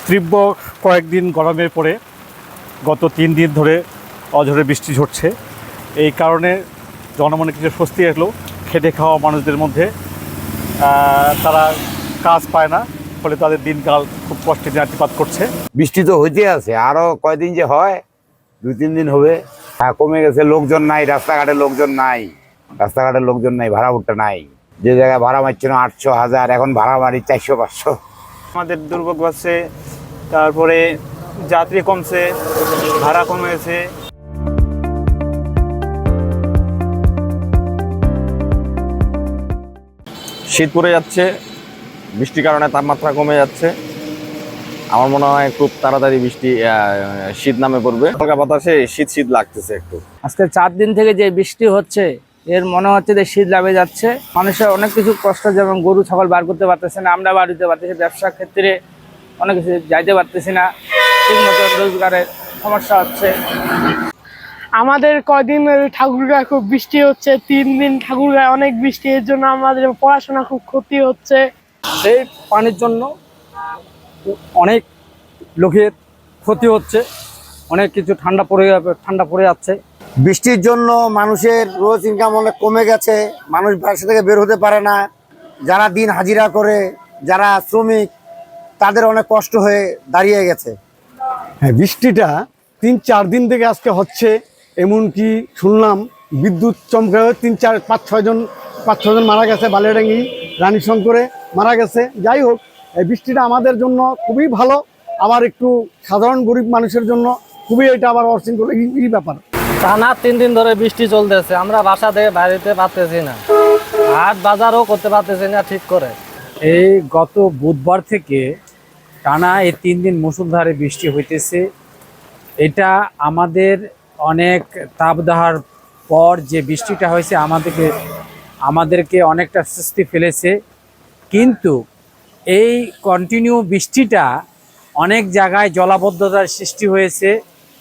তীব্র কয়েকদিন গরমের পরে গত 3 দিন ধরে অঝরে বৃষ্টি ঝরছে। এই কারণে জনমনে কিছু স্বস্তি এলো খেটে খাওয়া মানুষদের মধ্যে। তারা কাজ পায় না, ফলে তাদের দিনকাল খুব কষ্টে দিনাতিপাত করছে। বৃষ্টি তো হইতে আছে, আরো কয়দিন যে হয়, 2-3 দিন হবে। হ্যাঁ, কমে গেছে, লোকজন নাই, রাস্তাঘাটে লোকজন নাই, ভাড়া উঠতে নাই। যে জায়গায় ভাড়া মারছিল 800, 1000, এখন ভাড়া মারি 400-500। আমাদের দুর্ভোগ বাড়ছে, তারপরে যাত্রী কমছে, ভাড়া কমে গেছে। শীত পড়ে যাচ্ছে, বৃষ্টির কারণে তাপমাত্রা কমে যাচ্ছে। আমার মনে হয় খুব তাড়াতাড়ি শীত নামে পড়বে। হালকা বাতাসে শীত শীত লাগতেছে একটু। আজকে 4 দিন থেকে যে বৃষ্টি হচ্ছে, এর মনে হচ্ছে যে শীত লাভে যাচ্ছে। মানুষের অনেক কিছু কষ্ট, যেমন গরু ছাগল বার করতে পারতেছে না, আমরা বার হতে পারতেছি, ব্যবসার ক্ষেত্রে অনেক কিছু যাইতে পারতেছি না, ঠিক মতো রোজগারের সমস্যা হচ্ছে। আমাদের কয়দিন ঠাকুরগাঁয় খুব বৃষ্টি হচ্ছে, 3 দিন ঠাকুরগাঁয় অনেক বৃষ্টি, এর জন্য আমাদের পড়াশোনা খুব ক্ষতি হচ্ছে। এই পানির জন্য অনেক লোকের ক্ষতি হচ্ছে, অনেক কিছু ঠান্ডা পড়ে যাচ্ছে। বৃষ্টির জন্য মানুষের রোজ ইনকাম অনেক কমে গেছে, মানুষ বাসা থেকে বের হতে পারে না। যারা দিন হাজিরা করে, যারা শ্রমিক, তাদের অনেক কষ্ট হয়ে দাঁড়িয়ে গেছে। হ্যাঁ, বৃষ্টিটা 3-4 দিন থেকে আজকে হচ্ছে। এমনকি শুনলাম বিদ্যুৎ চমকে 5-6 জন মারা গেছে, বালিয়াডাঙ্গি রানীশঙ্করে মারা গেছে। যাই হোক, এই বৃষ্টিটা আমাদের জন্য খুবই ভালো, আবার একটু সাধারণ গরিব মানুষের জন্য খুবই এটা আবার অশৃঙ্খল ব্যাপার। টানা 3 দিন ধরে বৃষ্টি চলতেছে, আমরা বাসা থেকে বাইরেতে পারতেছি না, হাট বাজারও করতে পারতেছি না ঠিক করে। এই গত বুধবার থেকে টানা এই 3 দিন মুষলধারে বৃষ্টি হইতেছে। এটা আমাদের অনেক তাপদাহার পর যে বৃষ্টিটা হয়েছে আমাদেরকে অনেকটা স্বস্তি ফেলেছে। কিন্তু এই কন্টিনিউ বৃষ্টিটা অনেক জায়গায় জলাবদ্ধতার সৃষ্টি হয়েছে।